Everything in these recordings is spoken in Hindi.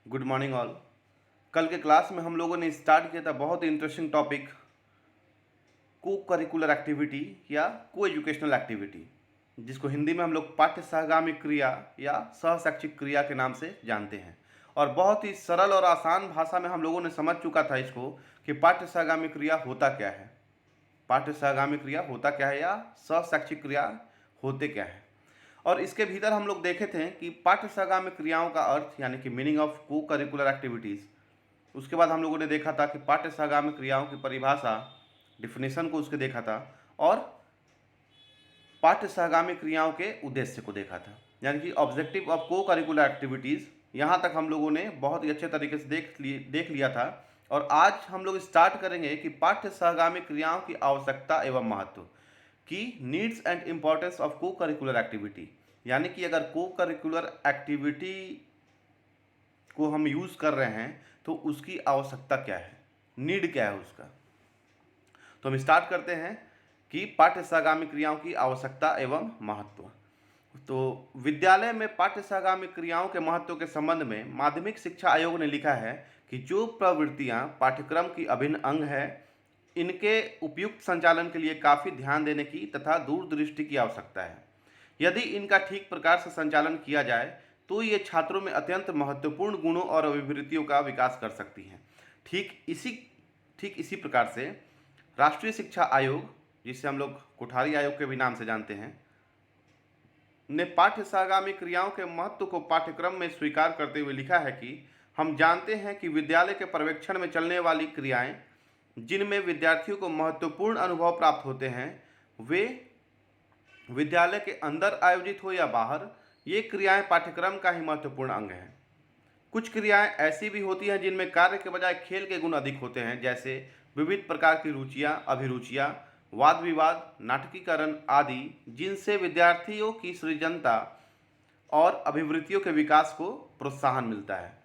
Good morning all. कल के क्लास में हम लोगों ने स्टार्ट किया था बहुत ही इंटरेस्टिंग टॉपिक को करिकुलर एक्टिविटी या को एजुकेशनल एक्टिविटी, जिसको हिंदी में हम लोग पाठ्य सहगामी क्रिया या सहशैक्षिक क्रिया के नाम से जानते हैं। और बहुत ही सरल और आसान भाषा में हम लोगों ने समझ चुका था इसको कि पाठ्य सहगामी क्रिया होता क्या है, पाठ्य सहगामी क्रिया होता क्या है या सहशैक्षिक क्रिया होते क्या है। और इसके भीतर हम लोग देखे थे कि पाठ्य सहगामी क्रियाओं का अर्थ यानी कि मीनिंग ऑफ को करिकुलर एक्टिविटीज़। उसके बाद हम लोगों ने देखा था कि पाठ्य सहगामी क्रियाओं की परिभाषा, डिफिनेशन को उसके देखा था, और पाठ्य सहगामी क्रियाओं के उद्देश्य को देखा था, यानी कि ऑब्जेक्टिव ऑफ को करिकुलर एक्टिविटीज़। यहाँ तक हम लोगों ने बहुत ही अच्छे तरीके से देख लिया था। और आज हम लोग स्टार्ट करेंगे कि पाठ्य सहगामी क्रियाओं की आवश्यकता एवं महत्व की नीड्स एंड इम्पोर्टेंस ऑफ को करिकुलर एक्टिविटी, यानी कि अगर को करिकुलर एक्टिविटी को हम यूज़ कर रहे हैं तो उसकी आवश्यकता क्या है, नीड क्या है उसका। तो हम स्टार्ट करते हैं कि पाठ्य सहगामी क्रियाओं की आवश्यकता एवं महत्व। तो विद्यालय में पाठ्य सहगामी क्रियाओं के महत्व के संबंध में माध्यमिक शिक्षा आयोग ने लिखा है कि जो प्रवृत्तियां पाठ्यक्रम की अभिन्न अंग है, इनके उपयुक्त संचालन के लिए काफ़ी ध्यान देने की तथा दूरदृष्टि की आवश्यकता है। यदि इनका ठीक प्रकार से संचालन किया जाए तो ये छात्रों में अत्यंत महत्वपूर्ण गुणों और अभिवृत्तियों का विकास कर सकती हैं। ठीक इसी प्रकार से राष्ट्रीय शिक्षा आयोग, जिसे हम लोग कोठारी आयोग के भी नाम से जानते हैं, ने पाठ्य सहगामी क्रियाओं के महत्व को पाठ्यक्रम में स्वीकार करते हुए लिखा है कि हम जानते हैं कि विद्यालय के पर्यवेक्षण में चलने वाली क्रियाएं जिनमें विद्यार्थियों को महत्वपूर्ण अनुभव प्राप्त होते हैं, वे विद्यालय के अंदर आयोजित हो या बाहर, ये क्रियाएं पाठ्यक्रम का ही महत्वपूर्ण अंग है। कुछ क्रियाएं ऐसी भी होती हैं जिनमें कार्य के बजाय खेल के गुण अधिक होते हैं, जैसे विविध प्रकार की रुचियां, अभिरुचियां, वाद विवाद, नाटकीकरण आदि, जिनसे विद्यार्थियों की सृजनता और अभिवृत्तियों के विकास को प्रोत्साहन मिलता है।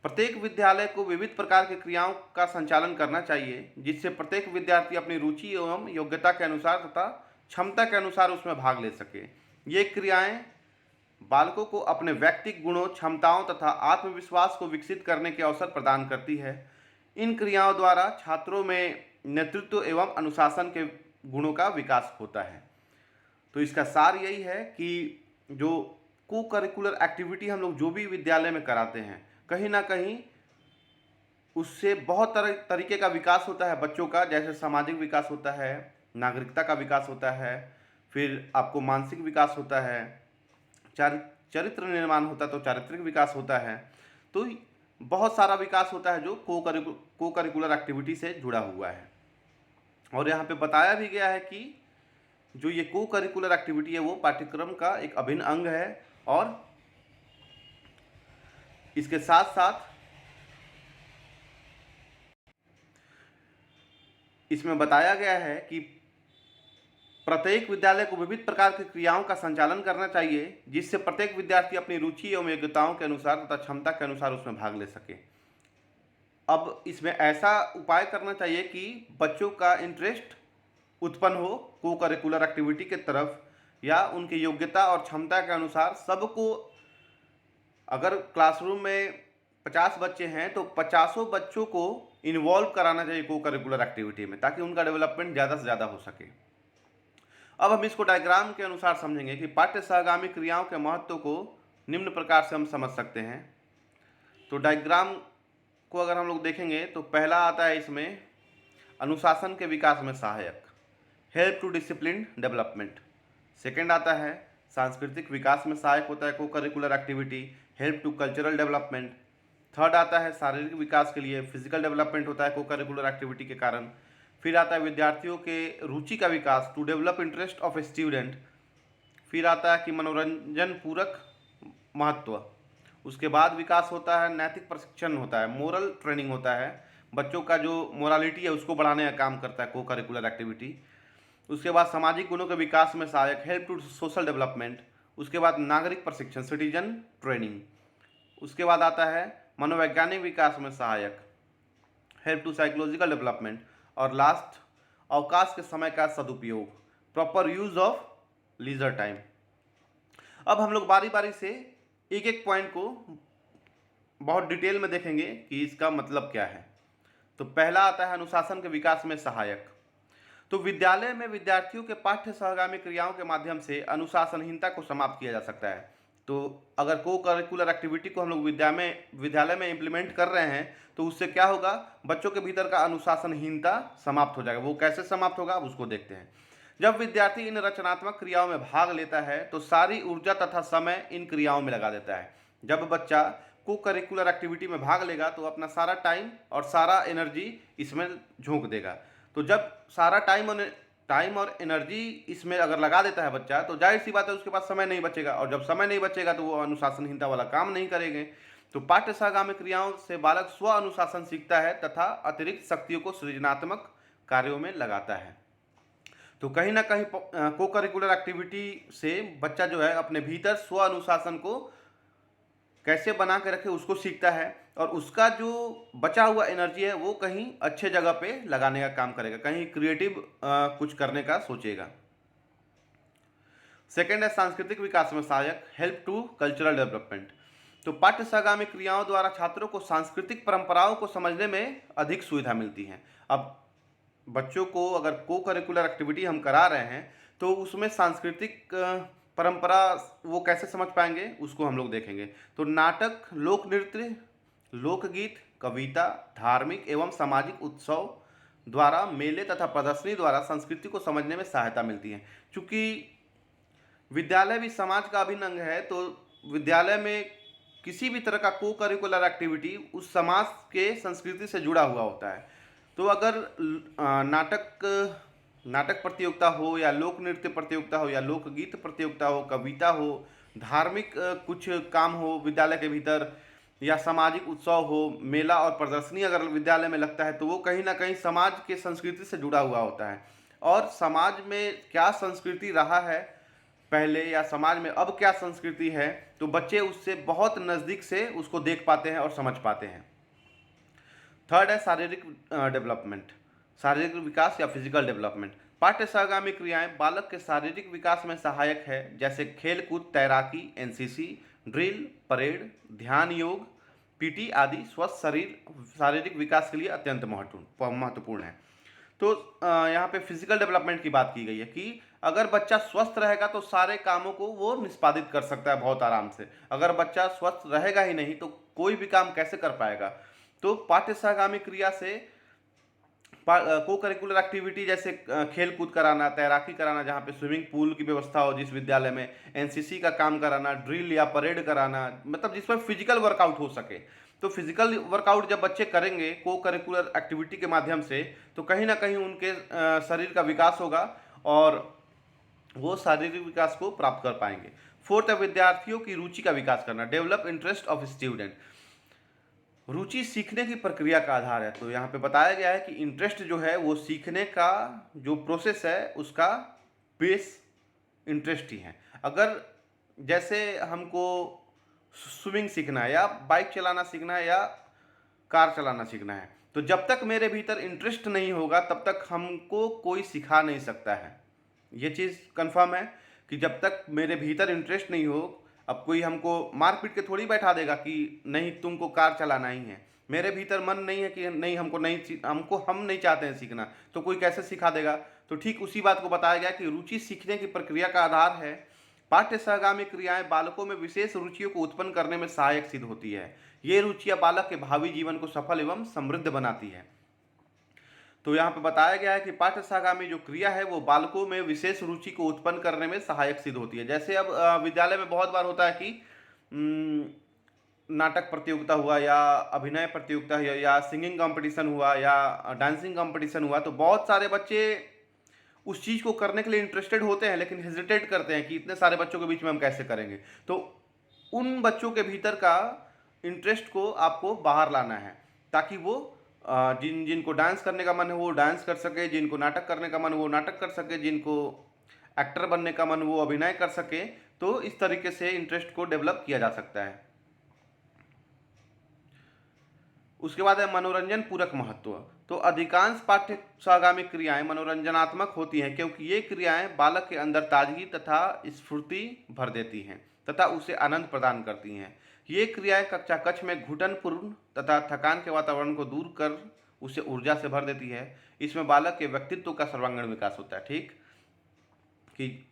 प्रत्येक विद्यालय को विविध प्रकार की क्रियाओं का संचालन करना चाहिए, जिससे प्रत्येक विद्यार्थी अपनी रुचि एवं योग्यता के अनुसार तथा क्षमता के अनुसार उसमें भाग ले सके। ये क्रियाएं बालकों को अपने व्यक्तिगत गुणों, क्षमताओं तथा आत्मविश्वास को विकसित करने के अवसर प्रदान करती है। इन क्रियाओं द्वारा छात्रों में नेतृत्व एवं अनुशासन के गुणों का विकास होता है। तो इसका सार यही है कि जो को करिकुलर एक्टिविटी हम लोग जो भी विद्यालय में कराते हैं, कहीं ना कहीं उससे बहुत तरीके का विकास होता है बच्चों का, जैसे सामाजिक विकास होता है, नागरिकता का विकास होता है, फिर आपको मानसिक विकास होता है, चरित्र निर्माण होता है, तो चारित्रिक विकास होता है। तो बहुत सारा विकास होता है जो को करिकुलर एक्टिविटी से जुड़ा हुआ है। और यहाँ पे बताया भी गया है कि जो ये को करिकुलर एक्टिविटी है वो पाठ्यक्रम का एक अभिन्न अंग है, और इसके साथ साथ इसमें बताया गया है कि प्रत्येक विद्यालय को विविध प्रकार की क्रियाओं का संचालन करना चाहिए, जिससे प्रत्येक विद्यार्थी अपनी रुचि एवं योग्यताओं के अनुसार तथा क्षमता के अनुसार उसमें भाग ले सके। अब इसमें ऐसा उपाय करना चाहिए कि बच्चों का इंटरेस्ट उत्पन्न हो को करिकुलर एक्टिविटी के तरफ, या उनकी योग्यता और क्षमता के अनुसार सबको, अगर क्लासरूम में 50 बच्चे हैं तो 50 बच्चों को इन्वॉल्व कराना चाहिए को करिकुलर एक्टिविटी में, ताकि उनका डेवलपमेंट ज़्यादा से ज़्यादा हो सके। अब हम इसको डायग्राम के अनुसार समझेंगे कि पाठ्य सहगामी क्रियाओं के महत्व को निम्न प्रकार से हम समझ सकते हैं। तो डायग्राम को अगर हम लोग देखेंगे तो पहला आता है इसमें अनुशासन के विकास में सहायक, help to discipline development. Second आता है सांस्कृतिक विकास में सहायक होता है co-curricular activity, help to cultural development. Third आता है शारीरिक विकास के लिए, फिजिकल डेवलपमेंट होता है को करिकुलर एक्टिविटी के कारण। फिर आता है विद्यार्थियों के रुचि का विकास, to develop interest of a student. फिर आता है कि मनोरंजन पूरक महत्व। उसके बाद विकास होता है नैतिक प्रशिक्षण होता है, मोरल ट्रेनिंग होता है, बच्चों का जो मोरालिटी है उसको बढ़ाने का काम करता है को करिकुलर एक्टिविटी। उसके बाद सामाजिक गुणों के विकास में सहायक, हेल्प टू सोशल डेवलपमेंट। उसके बाद नागरिक प्रशिक्षण, सिटीजन ट्रेनिंग। उसके बाद आता है मनोवैज्ञानिक विकास में सहायक, हेल्प टू साइकोलॉजिकल डेवलपमेंट। और लास्ट अवकाश के समय का सदुपयोग, proper use of leisure time. अब हम लोग बारी बारी से एक एक पॉइंट को बहुत डिटेल में देखेंगे कि इसका मतलब क्या है। तो पहला आता है अनुशासन के विकास में सहायक। तो विद्यालय में विद्यार्थियों के पाठ्य सहगामी क्रियाओं के माध्यम से अनुशासनहीनता को समाप्त किया जा सकता है। तो अगर को करिकुलर एक्टिविटी को हम लोग विद्यालय में इम्प्लीमेंट कर रहे हैं तो उससे क्या होगा, बच्चों के भीतर का अनुशासनहीनता समाप्त हो जाएगा। वो कैसे समाप्त होगा, अब उसको देखते हैं। जब विद्यार्थी इन रचनात्मक क्रियाओं में भाग लेता है तो सारी ऊर्जा तथा समय इन क्रियाओं में लगा देता है। जब बच्चा को करिकुलर एक्टिविटी में भाग लेगा तो अपना सारा टाइम और सारा एनर्जी इसमें झोंक देगा। तो जब सारा टाइम और एनर्जी इसमें अगर लगा देता है बच्चा, तो जाहिर सी बात है उसके पास समय नहीं बचेगा, और जब समय नहीं बचेगा तो वो अनुशासनहीनता वाला काम नहीं करेंगे। तो पाठ्य सहगामी क्रियाओं से बालक स्व अनुशासन सीखता है तथा अतिरिक्त शक्तियों को सृजनात्मक कार्यों में लगाता है। तो कहीं ना कहीं को करिकुलर एक्टिविटी से बच्चा जो है अपने भीतर स्व अनुशासन को कैसे बना के रखे उसको सीखता है, और उसका जो बचा हुआ एनर्जी है वो कहीं अच्छे जगह पे लगाने का काम करेगा, कहीं क्रिएटिव कुछ करने का सोचेगा। सेकेंड है सांस्कृतिक विकास में सहायक, हेल्प टू कल्चरल डेवलपमेंट। तो पाठ्य सहगामी क्रियाओं द्वारा छात्रों को सांस्कृतिक परंपराओं को समझने में अधिक सुविधा मिलती है। अब बच्चों को अगर को करिकुलर एक्टिविटी हम करा रहे हैं तो उसमें सांस्कृतिक परंपरा वो कैसे समझ पाएंगे उसको हम लोग देखेंगे। तो नाटक, लोक नृत्य, लोकगीत, कविता, धार्मिक एवं सामाजिक उत्सव द्वारा, मेले तथा प्रदर्शनी द्वारा संस्कृति को समझने में सहायता मिलती है। चूँकि विद्यालय भी समाज का अभिन्न अंग है, तो विद्यालय में किसी भी तरह का को करिकुलर एक्टिविटी उस समाज के संस्कृति से जुड़ा हुआ होता है। तो अगर नाटक प्रतियोगिता हो या लोक नृत्य प्रतियोगिता हो या लोकगीत प्रतियोगिता हो, कविता हो, धार्मिक कुछ काम हो विद्यालय के भीतर, या सामाजिक उत्सव हो, मेला और प्रदर्शनी अगर विद्यालय में लगता है तो वो कहीं ना कहीं समाज के संस्कृति से जुड़ा हुआ होता है। और समाज में क्या संस्कृति रहा है पहले, या समाज में अब क्या संस्कृति है, तो बच्चे उससे बहुत नज़दीक से उसको देख पाते हैं और समझ पाते हैं। थर्ड है शारीरिक डेवलपमेंट, शारीरिक विकास या फिजिकल डेवलपमेंट। पाठ्य सहगामी क्रियाएं बालक के शारीरिक विकास में सहायक है, जैसे खेल कूद, तैराकी, एनसीसी, ड्रिल, परेड, ध्यान, योग, पीटी आदि स्वस्थ शारीरिक विकास के लिए अत्यंत महत्वपूर्ण है। तो यहाँ पे फिजिकल डेवलपमेंट की बात की गई है कि अगर बच्चा स्वस्थ रहेगा तो सारे कामों को वो निष्पादित कर सकता है बहुत आराम से। अगर बच्चा स्वस्थ रहेगा ही नहीं तो कोई भी काम कैसे कर पाएगा। तो पाठ्य सहगामी क्रिया से को करिकुलर एक्टिविटी जैसे खेल कूद कराना, तैराकी कराना जहाँ पे स्विमिंग पूल की व्यवस्था हो जिस विद्यालय में, एनसीसी का काम कराना, ड्रिल या परेड कराना, मतलब जिसमें फिजिकल वर्कआउट हो सके। तो फिजिकल वर्कआउट जब बच्चे करेंगे को करिकुलर एक्टिविटी के माध्यम से तो कहीं ना कहीं उनके शरीर का विकास होगा और वो शारीरिक विकास को प्राप्त कर पाएंगे। फोर्थ है विद्यार्थियों की रुचि का विकास करना, डेवलप इंटरेस्ट ऑफ स्टूडेंट। रुचि सीखने की प्रक्रिया का आधार है। तो यहाँ पे बताया गया है कि इंटरेस्ट जो है वो सीखने का जो प्रोसेस है उसका बेस इंटरेस्ट ही है। अगर जैसे हमको स्विमिंग सीखना है या बाइक चलाना सीखना है या कार चलाना सीखना है, तो जब तक मेरे भीतर इंटरेस्ट नहीं होगा तब तक हमको कोई सिखा नहीं सकता है। ये चीज़ कंफर्म है कि जब तक मेरे भीतर इंटरेस्ट नहीं हो, अब कोई हमको मार पीट के थोड़ी बैठा देगा कि नहीं तुमको कार चलाना ही है। मेरे भीतर मन नहीं है कि नहीं हम नहीं चाहते हैं सीखना, तो कोई कैसे सिखा देगा। तो ठीक उसी बात को बताया गया कि रुचि सीखने की प्रक्रिया का आधार है। पाठ्य सहगामी क्रियाएं बालकों में विशेष रुचियों को उत्पन्न करने में सहायक सिद्ध होती है। ये रुचियां बालक के भावी जीवन को सफल एवं समृद्ध बनाती है। तो यहाँ पे बताया गया है कि पाठ्य सहगामी जो क्रिया है वो बालकों में विशेष रुचि को उत्पन्न करने में सहायक सिद्ध होती है। जैसे अब विद्यालय में बहुत बार होता है कि नाटक प्रतियोगिता हुआ या अभिनय प्रतियोगिता हुआ या सिंगिंग कंपटीशन हुआ या डांसिंग कंपटीशन हुआ, तो बहुत सारे बच्चे उस चीज़ को करने के लिए इंटरेस्टेड होते हैं लेकिन हेजिटेट करते हैं कि इतने सारे बच्चों के बीच में हम कैसे करेंगे। तो उन बच्चों के भीतर का इंटरेस्ट को आपको बाहर लाना है ताकि वो जिनको डांस करने का मन है वो डांस कर सके, जिनको नाटक करने का मन है वो नाटक कर सके, जिनको एक्टर बनने का मन वो अभिनय कर सके। तो इस तरीके से इंटरेस्ट को डेवलप किया जा सकता है। उसके बाद है मनोरंजन पूरक महत्व। तो अधिकांश पाठ्य सहगामी क्रियाएं मनोरंजनात्मक होती हैं क्योंकि ये क्रियाएं बालक के अंदर ताजगी तथा स्फूर्ति भर देती हैं तथा उसे आनंद प्रदान करती हैं। ये क्रियाएं कक्षा कक्ष में घुटनपूर्ण तथा थकान के वातावरण को दूर कर उसे ऊर्जा से भर देती है। इसमें बालक के व्यक्तित्व का सर्वांगीण विकास होता है। ठीक, कि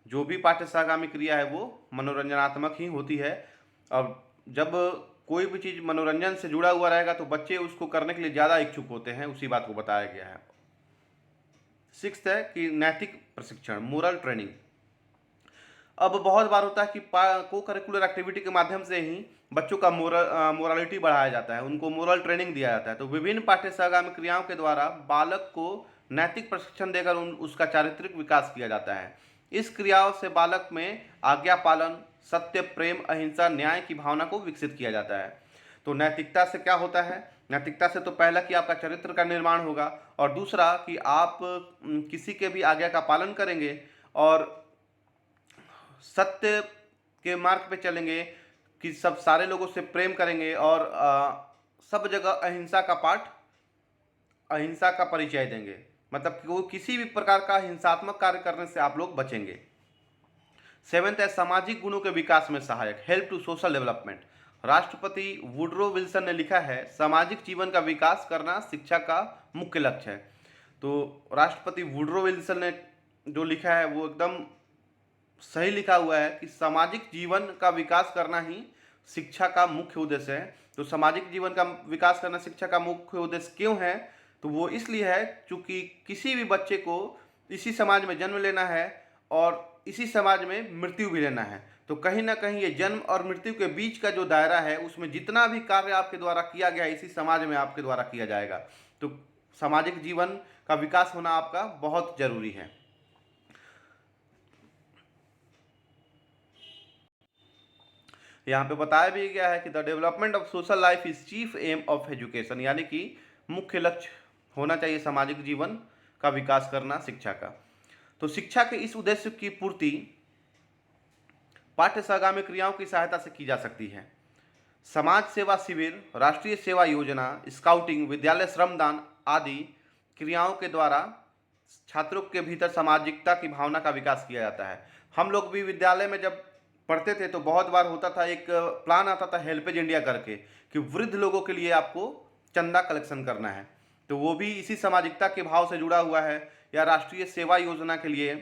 जो भी पाठ्य सहगामी क्रिया है वो मनोरंजनात्मक ही होती है। और जब कोई भी चीज़ मनोरंजन से जुड़ा हुआ रहेगा तो बच्चे उसको करने के लिए ज़्यादा इच्छुक होते हैं, उसी बात को बताया गया है। 6th है कि नैतिक प्रशिक्षण, मोरल ट्रेनिंग। अब बहुत बार होता है कि को करिकुलर एक्टिविटी के माध्यम से ही बच्चों का मोरालिटी बढ़ाया जाता है, उनको मोरल ट्रेनिंग दिया जाता है। तो विभिन्न पाठ्य सहगामी क्रियाओं के द्वारा बालक को नैतिक प्रशिक्षण देकर उसका चारित्रिक विकास किया जाता है। इस क्रियाओं से बालक में आज्ञा पालन, सत्य, प्रेम, अहिंसा, न्याय की भावना को विकसित किया जाता है। तो नैतिकता से क्या होता है? नैतिकता से तो पहला कि आपका चरित्र का निर्माण होगा, और दूसरा कि आप किसी के भी आज्ञा का पालन करेंगे और सत्य के मार्ग पे चलेंगे, कि सब सारे लोगों से प्रेम करेंगे, और सब जगह अहिंसा का पाठ, अहिंसा का परिचय देंगे। मतलब कि वो किसी भी प्रकार का हिंसात्मक कार्य करने से आप लोग बचेंगे। 7th है सामाजिक गुणों के विकास में सहायक, हेल्प टू सोशल डेवलपमेंट। राष्ट्रपति वुडरो विल्सन ने लिखा है, सामाजिक जीवन का विकास करना शिक्षा का मुख्य लक्ष्य है। तो राष्ट्रपति वुडरो विल्सन ने जो लिखा है वो एकदम सही लिखा हुआ है कि सामाजिक जीवन का विकास करना ही शिक्षा का मुख्य उद्देश्य है। तो सामाजिक जीवन का विकास करना शिक्षा का मुख्य उद्देश्य क्यों है? तो वो इसलिए है क्योंकि किसी भी बच्चे को इसी समाज में जन्म लेना है और इसी समाज में मृत्यु भी लेना है। तो कहीं ना कहीं ये जन्म और मृत्यु के बीच का जो दायरा है, उसमें जितना भी कार्य आपके द्वारा किया गया इसी समाज में आपके द्वारा किया जाएगा। तो सामाजिक जीवन का विकास होना आपका बहुत जरूरी है। यहाँ पे बताया भी गया है कि the development of social life is chief aim of education, यानी कि मुख्य लक्ष्य होना चाहिए सामाजिक जीवन का विकास करना शिक्षा का। तो शिक्षा के इस उद्देश्य की पूर्ति पाठ्य सहगामी क्रियाओं की सहायता से की जा सकती है। समाज सेवा शिविर, राष्ट्रीय सेवा योजना, स्काउटिंग, विद्यालय श्रमदान आदि क्रियाओं के द्वारा छात्रों के भीतर सामाजिकता की भावना का विकास किया जाता है। हम लोग भी विद्यालय में जब पढ़ते थे तो बहुत बार होता था, एक प्लान आता था हेल्पेज इंडिया करके, कि वृद्ध लोगों के लिए आपको चंदा कलेक्शन करना है। तो वो भी इसी सामाजिकता के भाव से जुड़ा हुआ है। या राष्ट्रीय सेवा योजना के लिए,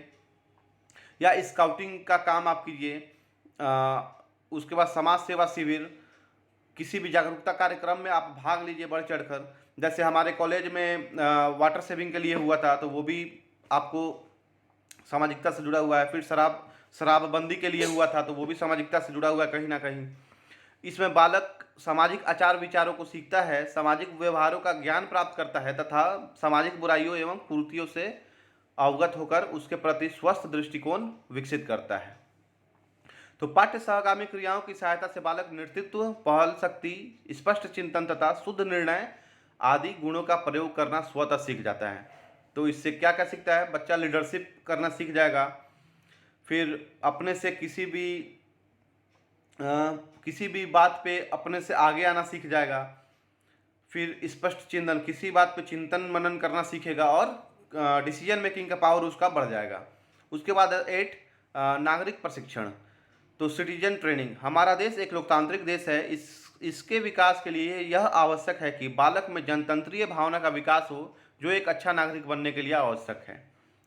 या स्काउटिंग का काम आप कीजिए। उसके बाद समाज सेवा शिविर, किसी भी जागरूकता कार्यक्रम में आप भाग लीजिए बढ़ चढ़कर। जैसे हमारे कॉलेज में वाटर सेविंग के लिए हुआ था, तो वो भी आपको सामाजिकता से जुड़ा हुआ है। फिर शराबबंदी के लिए हुआ था, तो वो भी सामाजिकता से जुड़ा हुआ है कहीं ना कहीं। इसमें बालक सामाजिक आचार विचारों को सीखता है, सामाजिक व्यवहारों का ज्ञान प्राप्त करता है तथा सामाजिक बुराइयों एवं कुरीतियों से अवगत होकर उसके प्रति स्वस्थ दृष्टिकोण विकसित करता है। तो पाठ्य सहगामी क्रियाओं की सहायता से बालक नेतृत्व, पहल शक्ति, स्पष्ट चिंतन तथा शुद्ध निर्णय आदि गुणों का प्रयोग करना स्वतः सीख जाता है। तो इससे क्या क्या सीखता है? बच्चा लीडरशिप करना सीख जाएगा, फिर अपने से किसी भी बात पे अपने से आगे आना सीख जाएगा, फिर स्पष्ट चिंतन, किसी बात पे चिंतन मनन करना सीखेगा, और डिसीजन मेकिंग का पावर उसका बढ़ जाएगा। उसके बाद 8 नागरिक प्रशिक्षण, तो सिटीजन ट्रेनिंग। हमारा देश एक लोकतांत्रिक देश है, इसके विकास के लिए यह आवश्यक है कि बालक में जनतंत्रीय भावना का विकास हो, जो एक अच्छा नागरिक बनने के लिए आवश्यक है।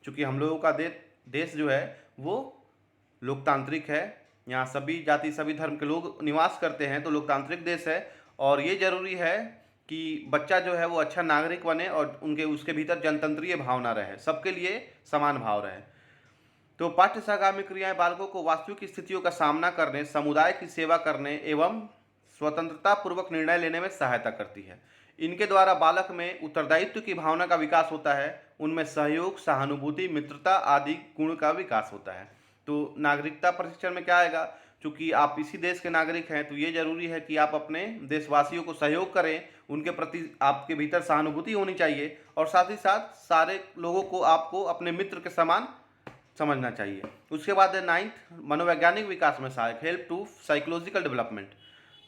क्योंकि हम लोगों का देश जो है वो लोकतांत्रिक है, यहाँ सभी जाति सभी धर्म के लोग निवास करते हैं, तो लोकतांत्रिक देश है। और ये जरूरी है कि बच्चा जो है वो अच्छा नागरिक बने और उसके भीतर जनतंत्रीय भावना रहे, सबके लिए समान भाव रहे। तो पाठ्य सहगामी क्रियाएं बालकों को वास्तविक स्थितियों का सामना करने, समुदाय की सेवा करने एवं स्वतंत्रता पूर्वक निर्णय लेने में सहायता करती है। इनके द्वारा बालक में उत्तरदायित्व की भावना का विकास होता है, उनमें सहयोग, सहानुभूति, मित्रता आदि गुण का विकास होता है। तो नागरिकता प्रशिक्षण में क्या आएगा? चूंकि आप इसी देश के नागरिक हैं, तो ये जरूरी है कि आप अपने देशवासियों को सहयोग करें, उनके प्रति आपके भीतर सहानुभूति होनी चाहिए, और साथ ही साथ सारे लोगों को आपको अपने मित्र के समान समझना चाहिए। उसके बाद 9th मनोवैज्ञानिक विकास में सहायक, हेल्प टू साइकोलॉजिकल डेवलपमेंट।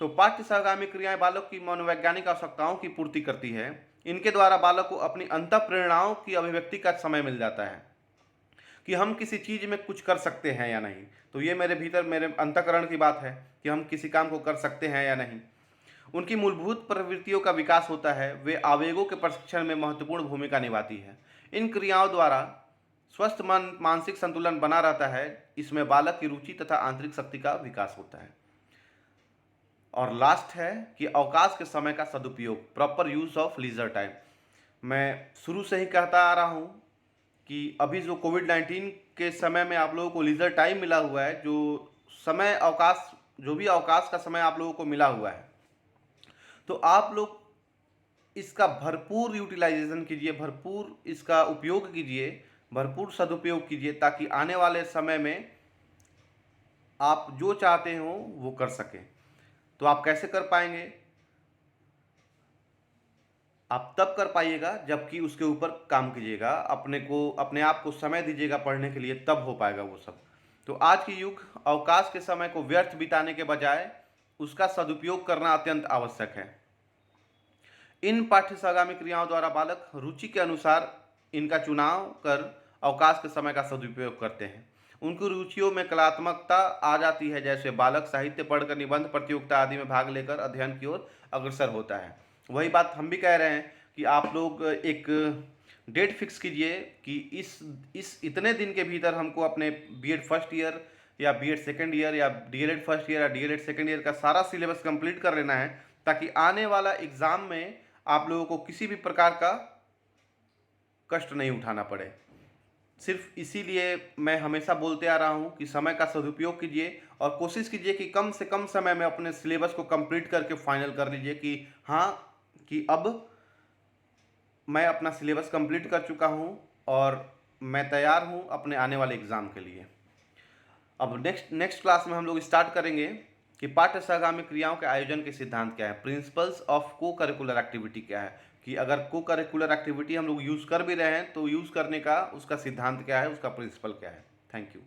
तो पाठ्य सहगामी क्रियाएं बालक की मनोवैज्ञानिक आवश्यकताओं की पूर्ति करती है। इनके द्वारा बालक को अपनी अंतः प्रेरणाओं की अभिव्यक्ति का समय मिल जाता है। कि हम किसी चीज़ में कुछ कर सकते हैं या नहीं। तो ये मेरे भीतर, मेरे अंतःकरण की बात है कि हम किसी काम को कर सकते हैं या नहीं। उनकी मूलभूत प्रवृत्तियों का विकास होता है, वे आवेगों के प्रशिक्षण में महत्वपूर्ण भूमिका निभाती है। इन क्रियाओं द्वारा स्वस्थ मन, मानसिक संतुलन बना रहता है। इसमें बालक की रुचि तथा आंतरिक शक्ति का विकास होता है। और लास्ट है कि अवकाश के समय का सदुपयोग, proper use of leisure time. मैं शुरू से ही कहता आ रहा हूँ कि अभी जो कोविड-19 के समय में आप लोगों को लीजर टाइम मिला हुआ है, जो समय अवकाश, जो भी अवकाश का समय आप लोगों को मिला हुआ है, तो आप लोग इसका भरपूर यूटिलाइजेशन कीजिए, भरपूर इसका उपयोग कीजिए, भरपूर सदुपयोग कीजिए, ताकि आने वाले समय में आप जो चाहते हो वो कर सकें। तो आप कैसे कर पाएंगे? आप तब कर पाइएगा जबकि उसके ऊपर काम कीजिएगा, अपने आप को समय दीजिएगा पढ़ने के लिए, तब हो पाएगा वो सब। तो आज के युग अवकाश के समय को व्यर्थ बिताने के बजाय उसका सदुपयोग करना अत्यंत आवश्यक है। इन पाठ्यसागामी क्रियाओं द्वारा बालक रुचि के अनुसार इनका चुनाव कर अवकाश के समय का सदुपयोग करते हैं। उनकी रुचियों में कलात्मकता आ जाती है, जैसे बालक साहित्य पढ़कर, निबंध प्रतियोगिता आदि में भाग लेकर अध्ययन की ओर अग्रसर होता है। वही बात हम भी कह रहे हैं कि आप लोग एक डेट फिक्स कीजिए कि इस इतने दिन के भीतर हमको अपने बीएड फर्स्ट ईयर या बीएड सेकेंड ईयर या डीएलएड फर्स्ट ईयर या डीएलएड सेकेंड ईयर का सारा सिलेबस कंप्लीट कर लेना है, ताकि आने वाला एग्ज़ाम में आप लोगों को किसी भी प्रकार का कष्ट नहीं उठाना पड़े। सिर्फ इसीलिए मैं हमेशा बोलते आ रहा हूँ कि समय का सदुपयोग कीजिए और कोशिश कीजिए कि कम से कम समय में अपने सिलेबस को कंप्लीट करके फाइनल कर लीजिए कि हाँ, कि अब मैं अपना सिलेबस कंप्लीट कर चुका हूँ और मैं तैयार हूँ अपने आने वाले एग्ज़ाम के लिए। अब नेक्स्ट क्लास में हम लोग स्टार्ट करेंगे कि पाठ्य सहगामी क्रियाओं के आयोजन के सिद्धांत क्या है, प्रिंसिपल्स ऑफ को करिकुलर एक्टिविटी क्या है, कि अगर को करिकुलर एक्टिविटी हम लोग यूज़ कर भी रहे हैं तो यूज़ करने का उसका सिद्धांत क्या है, उसका प्रिंसिपल क्या है। Thank you.